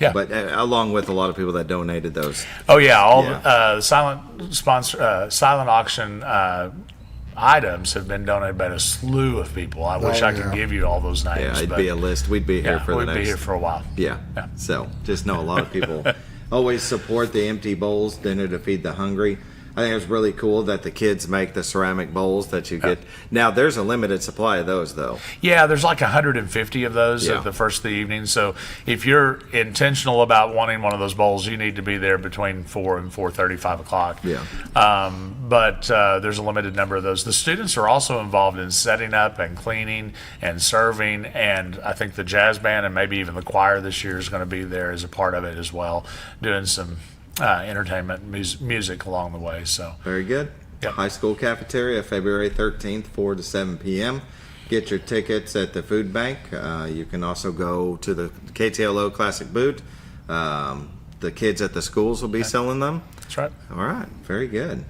yeah. But along with a lot of people that donated those. Oh yeah, silent auction items have been donated by a slew of people. I wish I could give you all those names. Yeah, it'd be a list. We'd be here for the next. We'd be here for a while. Yeah. So just know a lot of people always support the Empty Bowls Dinner to Feed the Hungry. I think it's really cool that the kids make the ceramic bowls that you get. Now, there's a limited supply of those, though. Yeah, there's like 150 of those at the first of the evening. So if you're intentional about wanting one of those bowls, you need to be there between 4 and 4:30, 5 o'clock. Yeah. But there's a limited number of those. The students are also involved in setting up and cleaning and serving, and I think the jazz band and maybe even the choir this year is going to be there as a part of it as well, doing some entertainment, music along the way. So very good. Yep. High school cafeteria, February 13th, 4 to 7 p.m. Get your tickets at the food bank. You can also go to the KTLO Classic Boot. The kids at the schools will be selling them. That's right. All right. Very good.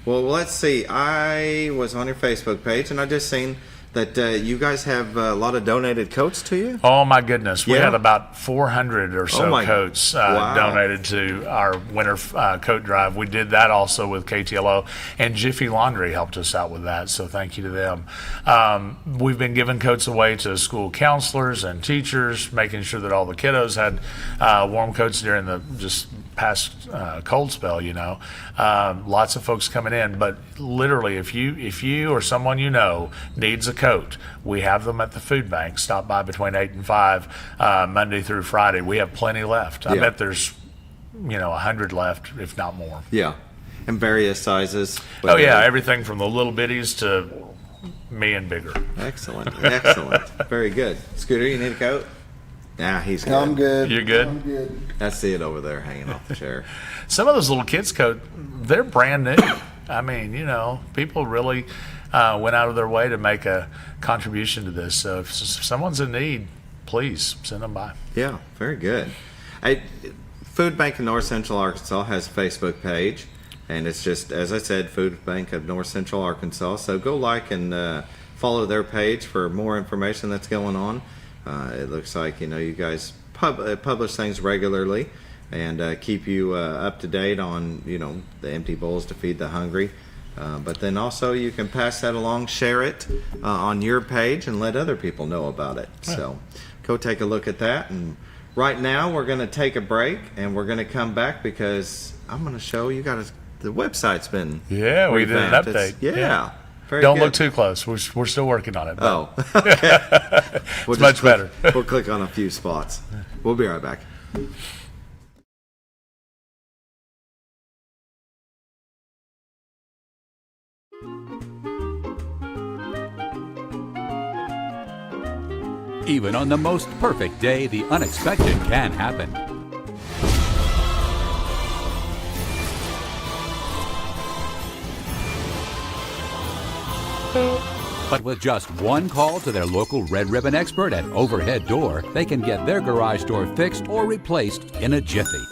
Well, let's see. I was on your Facebook page, and I just seen that you guys have a lot of donated coats to you. Oh my goodness, we had about 400 or so coats donated to our winter coat drive. We did that also with KTLO, and Jiffy Laundry helped us out with that, so thank you to them. We've been giving coats away to school counselors and teachers, making sure that all the kiddos had warm coats during the past cold spell. Lots of folks coming in, but literally if you or someone needs a coat, we have them at the food bank. Stop by between 8 and 5 Monday through Friday. We have plenty left. I bet there's 100 left, if not more. Yeah. And various sizes. Oh yeah, everything from the little bitties to me and bigger. Excellent. Very good. Scooter, you need a coat? Nah, he's good. I'm good. You're good? I'm good. I see it over there hanging off the chair. Some of those little kids' coats, they're brand new. I mean, people really went out of their way to make a contribution to this. So if someone's in need, please send them by. Yeah, very good. Food Bank of North Central Arkansas has a Facebook page, and it's just, as I said, Food Bank of North Central Arkansas. So go like and follow their page for more information that's going on. It looks like you guys publish things regularly and keep you up to date on the empty bowls to feed the hungry. But then also you can pass that along, share it on your page, and let other people know about it. Right. So go take a look at that. And right now we're going to take a break, and we're going to come back because I'm going to show you guys the website's been revamped. We did an update. Yeah. Don't look too close. We're still working on it. Oh, okay. It's much better. We'll click on a few spots. We'll be right back. Even on the most perfect day, the unexpected can happen. But with just one call to their local Red Ribbon expert at Overhead Door, they can get their garage door fixed or replaced in a jiffy.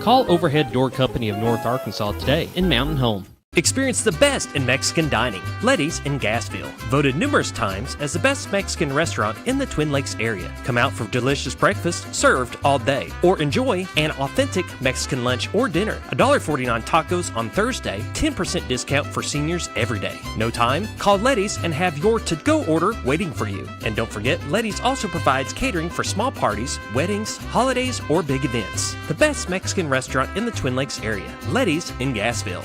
Call Overhead Door Company of North Arkansas today in Mountain Home. Experience the best in Mexican dining. Letty's in Gassville, voted numerous times as the best Mexican restaurant in the Twin Lakes area. Come out for delicious breakfast served all day, or enjoy an authentic Mexican lunch or dinner. $1.49 tacos on Thursday, 10% discount for seniors every day. No time? Call Letty's and have your to-go order waiting for you. And don't forget, Letty's also provides catering for small parties, weddings, holidays, or big events. The best Mexican restaurant in the Twin Lakes area. Letty's in Gassville.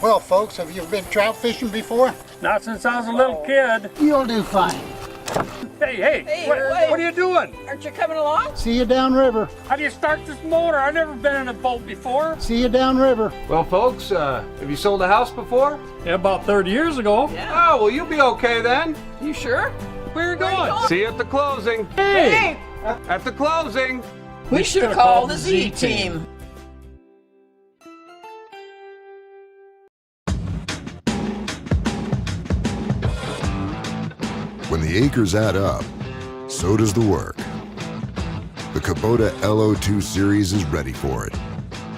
Well, folks, have you been trout fishing before? Not since I was a little kid. You'll do fine. Hey, what are you doing? Aren't you coming along? See you downriver. How do you start this motor? I've never been in a boat before. See you downriver. Well, folks, have you sold a house before? Yeah, about 30 years ago. Yeah. Oh, well, you'll be okay then. You sure? Where are you going? See you at the closing. Hey! At the closing. We should have called the Z-Team. When the acres add up, so does the work. The Kubota LO2 series is ready for it.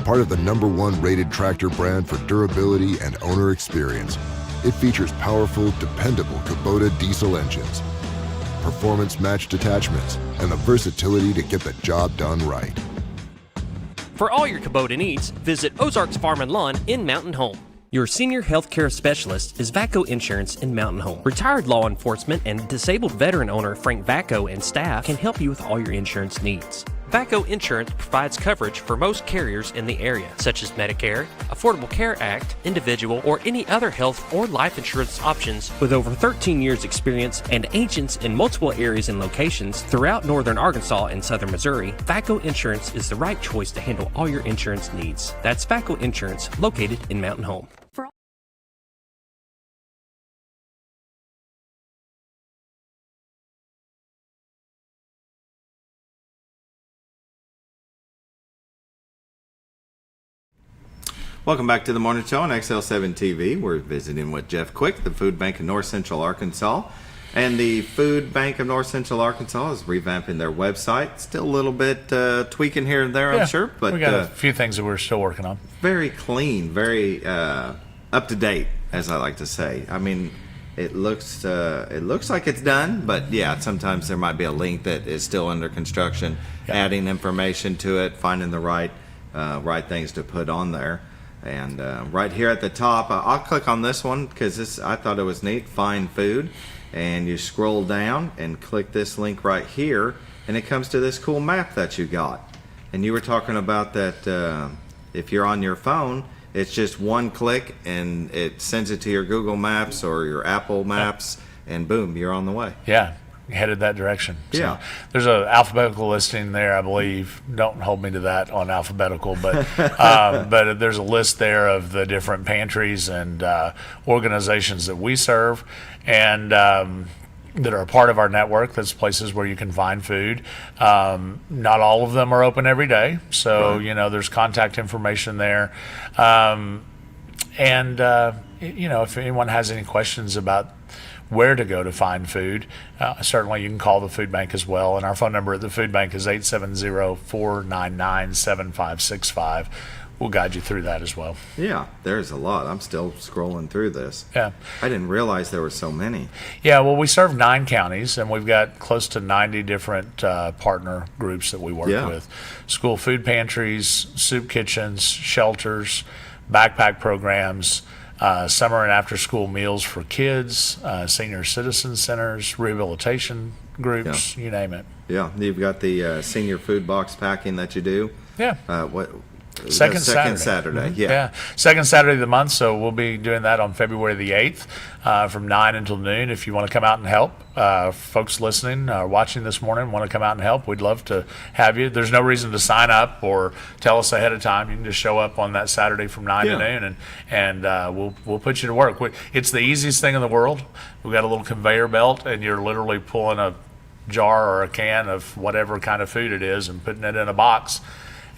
Part of the #1 rated tractor brand for durability and owner experience, it features powerful, dependable Kubota diesel engines, performance-matched attachments, and the versatility to get the job done right. For all your Kubota needs, visit Ozarks Farm and Lawn in Mountain Home. Your senior healthcare specialist is VACO Insurance in Mountain Home. Retired law enforcement and disabled veteran owner Frank VACO and staff can help you with all your insurance needs. VACO Insurance provides coverage for most carriers in the area, such as Medicare, Affordable Care Act, individual, or any other health or life insurance options. With over 13 years experience and agents in multiple areas and locations throughout northern Arkansas and southern Missouri, VACO Insurance is the right choice to handle all your insurance needs. That's VACO Insurance, located in Mountain Home. Welcome back to the Morning Show on XL7-TV. We're visiting with Jeff Quick, the Food Bank of North Central Arkansas. And the Food Bank of North Central Arkansas is revamping their website. Still a little bit tweaking here and there, I'm sure. But we got a few things that we're still working on. Very clean, very up to date, as I like to say. I mean, it looks like it's done, but yeah, sometimes there might be a link that is still under construction. Adding information to it, finding the right things to put on there. And right here at the top, I'll click on this one because I thought it was neat. Find food, and you scroll down and click this link right here, and it comes to this cool map that you got. And you were talking about that if you're on your phone, it's just one click and it sends it to your Google Maps or your Apple Maps, and boom, you're on the way. Yeah. Headed that direction. So yeah. There's an alphabetical listing there, I believe. Don't hold me to that on alphabetical, but but there's a list there of the different pantries and organizations that we serve and that are a part of our network. That's places where you can find food. Not all of them are open every day, so right. There's contact information there. And if anyone has any questions about where to go to find food, certainly you can call the food bank as well. And our phone number at the food bank is 870-499-7565. We'll guide you through that as well. Yeah, there's a lot. I'm still scrolling through this. Yeah. I didn't realize there were so many. Yeah, well, we serve 9 counties, and we've got close to 90 different partner groups that we work with. School food pantries, soup kitchens, shelters, backpack programs, summer and after school meals for kids, senior citizen centers, rehabilitation groups, you name it. Yeah, you've got the senior food box packing that you do. Yeah. Second Saturday. Yeah. Second Saturday of the month. So we'll be doing that on February the 8th from 9 until noon. If you want to come out and help, folks listening, watching this morning, want to come out and help, we'd love to have you. There's no reason to sign up or tell us ahead of time. You can just show up on that Saturday from 9 to noon, and we'll put you to work. It's the easiest thing in the world. We've got a little conveyor belt, and you're literally pulling a jar or a can of whatever kind of food it is and putting it in a box.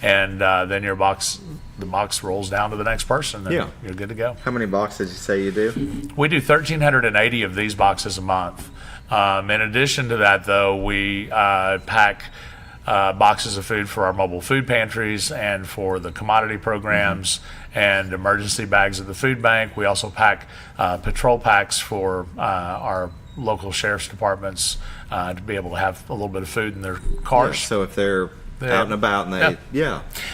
And then the box rolls down to the next person, and you're good to go. How many boxes did you say you do? We do 1,380 of these boxes a month. In addition to that, though, we pack boxes of food for our mobile food pantries and for the commodity programs and emergency bags at the food bank. We also pack patrol packs for our local sheriff's departments to be able to have a little bit of food in their cars. Yeah, so if they're out and about and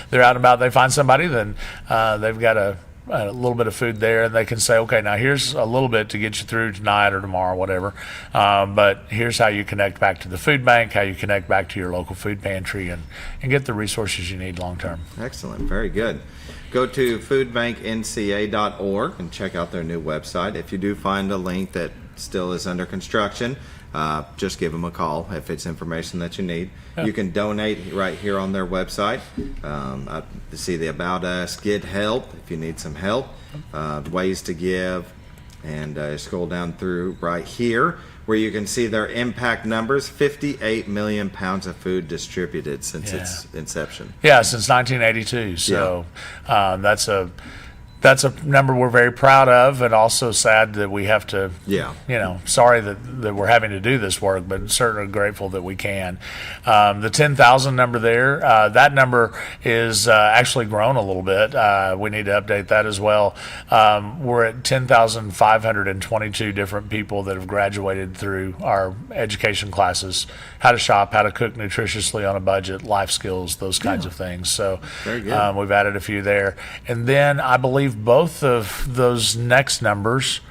they're out and about, they find somebody, then they've got a little bit of food there, and they can say, okay, now here's a little bit to get you through tonight or tomorrow, whatever, but here's how you connect back to the food bank, how you connect back to your local food pantry, and get the resources you need long term. Excellent. Very good. Go to foodbanknca.org and check out their new website. If you do find a link that still is under construction, just give them a call if it's information that you need. You can donate right here on their website. To see the About Us, get help if you need some help, ways to give, and scroll down through right here where you can see their impact numbers. 58 million pounds of food distributed since its inception. Yeah, since 1982. So that's a number we're very proud of, and also sad that we have to, sorry that we're having to do this work, but certainly grateful that we can. The 10,000 number there, that number is actually grown a little bit. We need to update that as well. We're at 10,522 different people that have graduated through our education classes, how to shop, how to cook nutritiously on a budget, life skills, those kinds of things. So very good. We've added a few there. And then I believe both of those next numbers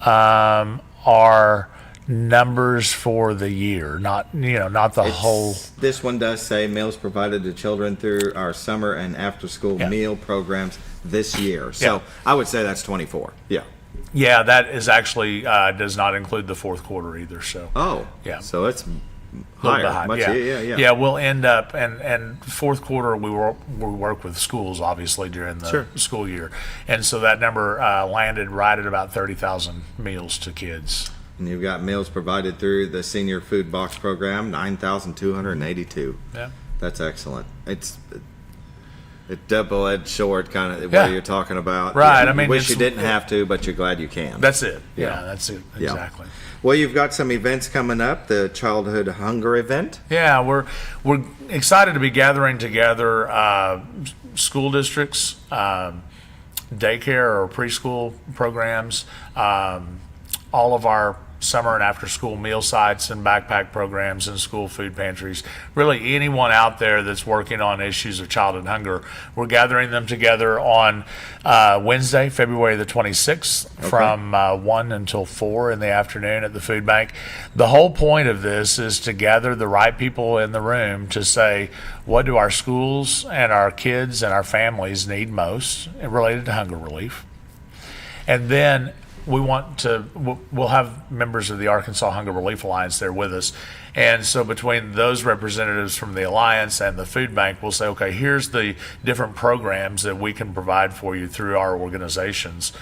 are numbers for the year, not the whole. This one does say meals provided to children through our summer and after school meal programs this year. So I would say that's 24. Yeah, that is actually does not include the fourth quarter either. So so it's higher. Yeah, we'll end up, and fourth quarter we work with schools obviously during the school year, and so that number landed right at about 30,000 meals to kids. And you've got meals provided through the senior food box program, 9,282. Yeah, that's excellent. It's a double-edged sword kind of what you're talking about. Right. I mean, you wish you didn't have to, but you're glad you can. That's it. Yeah, that's it. Exactly. Well, you've got some events coming up, the Childhood Hunger event. Yeah, we're excited to be gathering together school districts, daycare or preschool programs, all of our summer and after school meal sites and backpack programs and school food pantries. Really anyone out there that's working on issues of childhood hunger. We're gathering them together on Wednesday, February the 26th from 1 until 4 in the afternoon at the food bank. The whole point of this is to gather the right people in the room to say, what do our schools and our kids and our families need most related to hunger relief? And then we'll have members of the Arkansas Hunger Relief Alliance there with us. And so between those representatives from the Alliance and the food bank, we'll say, okay, here's the different programs that we can provide for you through our organizations.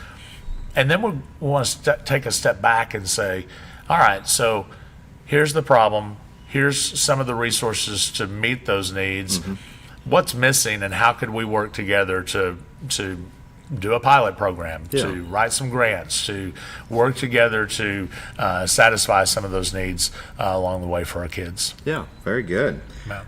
And then we want to take a step back and say, all right, so here's the problem. Here's some of the resources to meet those needs. What's missing, and how could we work together to do a pilot program, to write some grants, to work together to satisfy some of those needs along the way for our kids. Yeah, very good.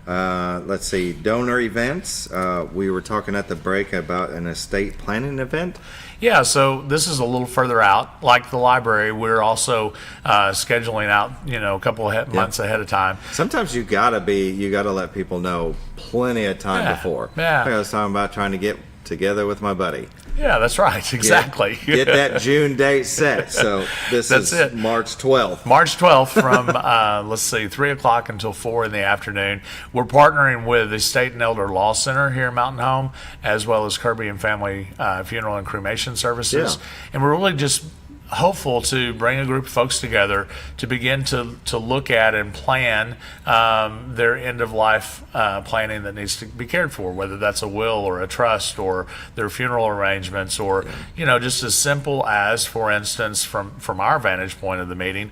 Let's see, donor events. We were talking at the break about an estate planning event. Yeah, so this is a little further out. Like the library, we're also scheduling out, a couple of months ahead of time. Sometimes you gotta let people know plenty of time before. Yeah. I was talking about trying to get together with my buddy. Yeah, that's right. Exactly. Get that June date set. So this That's is it. March 12th. March 12th from, let's see, 3 o'clock until 4 in the afternoon. We're partnering with the State and Elder Law Center here in Mountain Home, as well as Kirby and Family Funeral and Cremation Services. Yeah. And we're really just hopeful to bring a group of folks together to begin to look at and plan their end-of-life planning that needs to be cared for, whether that's a will or a trust or their funeral arrangements, or just as simple as, for instance, from our vantage point of the meeting,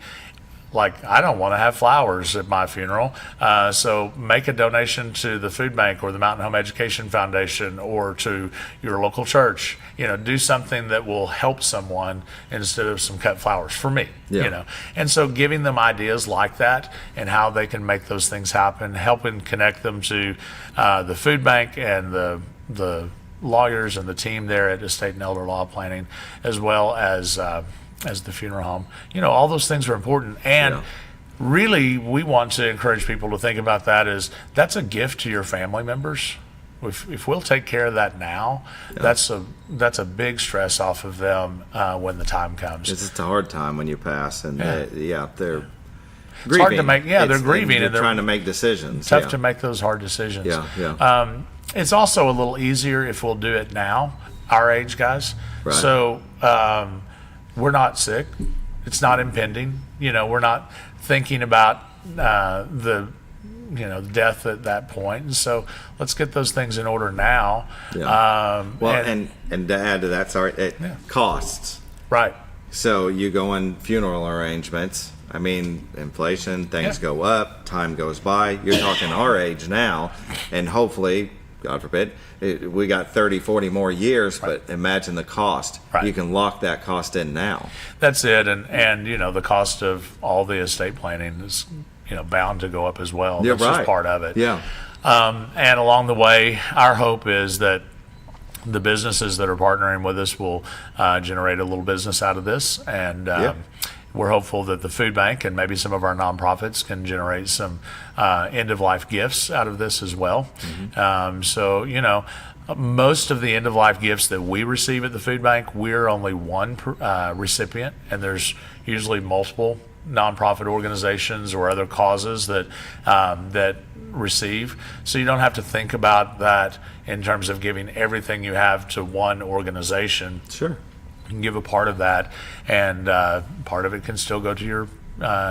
like, I don't want to have flowers at my funeral, so make a donation to the food bank or the Mountain Home Education Foundation or to your local church. Do something that will help someone instead of some cut flowers for me. Yeah. And so giving them ideas like that and how they can make those things happen, helping connect them to the food bank and the lawyers and the team there at Estate and Elder Law Planning, as well as the funeral home. All those things are important. And really, we want to encourage people to think about that as that's a gift to your family members. If we'll take care of that now, that's a big stress off of them when the time comes. It's just a hard time when you pass, and they're grieving. It's hard to make. Yeah, they're grieving and they're trying to make decisions. Tough to make those hard decisions. Yeah. It's also a little easier if we'll do it now, our age guys. Right. So we're not sick. It's not impending. We're not thinking about the death at that point. And so let's get those things in order now. Yeah. And to add to that, costs. Right. So you go in funeral arrangements. I mean, inflation, things go up, time goes by. You're talking our age now, and hopefully, God forbid, we got 30, 40 more years, but imagine the cost. Right. You can lock that cost in now. That's it. And the cost of all the estate planning is bound to go up as well. Yeah, That's right. just part of it. Yeah. And along the way, our hope is that the businesses that are partnering with us will generate a little business out of this. And we're hopeful that the food bank and maybe some of our nonprofits can generate some end-of-life gifts out of this as well. Most of the end-of-life gifts that we receive at the food bank, we're only one recipient, and there's usually multiple nonprofit organizations or other causes that receive. So you don't have to think about that in terms of giving everything you have to one organization. Sure. You can give a part of that, and part of it can still go to your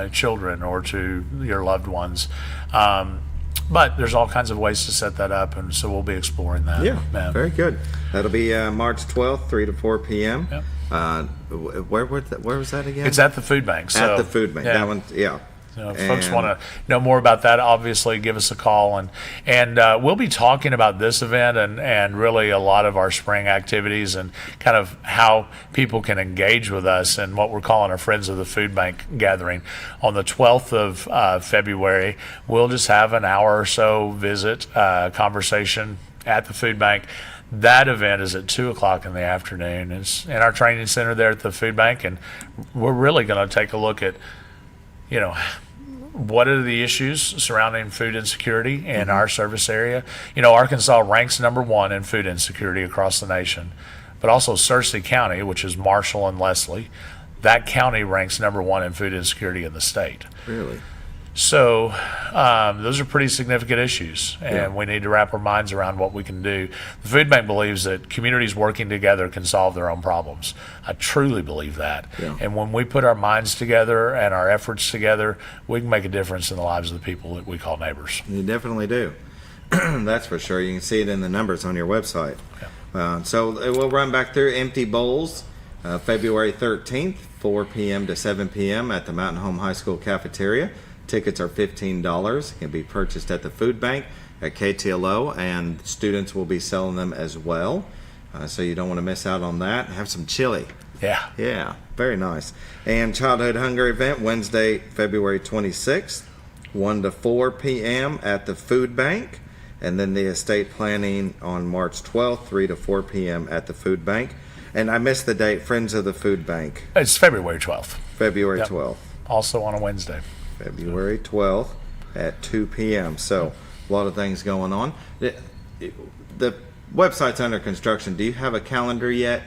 children or to your loved ones. But there's all kinds of ways to set that up, and so we'll be exploring that. Yeah, very good. That'll be March 12th, 3 to 4 p.m. Yep. Where was that again? It's at the food bank. At the food bank. That one, yeah. If folks want to know more about that, obviously give us a call, and we'll be talking about this event and really a lot of our spring activities and kind of how people can engage with us and what we're calling our Friends of the Food Bank gathering on the 12th of February. We'll just have an hour or so visit conversation at the food bank. That event is at 2 o'clock in the afternoon. It's in our training center there at the food bank, and we're really going to take a look at what are the issues surrounding food insecurity in our service area. Arkansas ranks number 1 in food insecurity across the nation, but also Searcy County, which is Marshall and Leslie, that county ranks number 1 in food insecurity in the state. Really? So those are pretty significant issues, and we need to wrap our minds around what we can do. The food bank believes that communities working together can solve their own problems. I truly believe that. Yeah. And when we put our minds together and our efforts together, we can make a difference in the lives of the people that we call neighbors. You definitely do. That's for sure. You can see it in the numbers on your website. Yeah. So we'll run back through Empty Bowls, February 13th, 4 p.m. to 7 p.m. at the Mountain Home High School cafeteria. Tickets are $15. It can be purchased at the food bank at KTLO, and students will be selling them as well. So you don't want to miss out on that. Have some chili. Yeah. Yeah, very nice. And Childhood Hunger event Wednesday, February 26th, 1 to 4 p.m. at the food bank. And then the estate planning on March 12th, 3 to 4 p.m. at the food bank. And I missed the date, Friends of the Food Bank. It's February 12th. February 12th. Also on a Wednesday. February 12th at 2 p.m. So a lot of things going on. The website's under construction. Do you have a calendar yet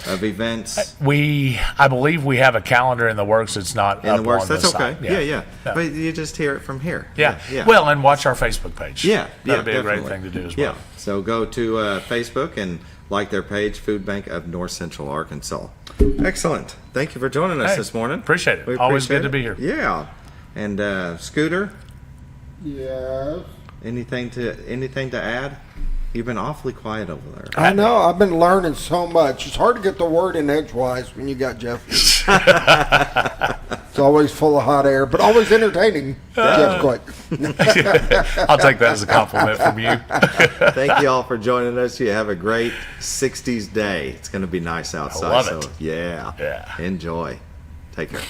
of events? I believe we have a calendar in the works. It's not In the up works. on That's the okay. site. Yeah. But you just hear it from here. Yeah. Well, and watch our Facebook page. Yeah. That'd be definitely. a great thing to do as well. Yeah. So go to Facebook and like their page, Food Bank of North Central Arkansas. Excellent. Thank you for joining us this morning. Appreciate it. We Always appreciate good to be here. Yeah. And Scooter, Yes. anything to add? You've been awfully quiet over there. I know. I've been learning so much. It's hard to get the word in edgewise when you got Jeff. It's always full of hot air, but always entertaining. Jeff Quick. I'll take that as a compliment from you. Thank you all for joining us. You have a great 60s day. It's going to be nice outside. I love it. So, yeah. Enjoy. Take care.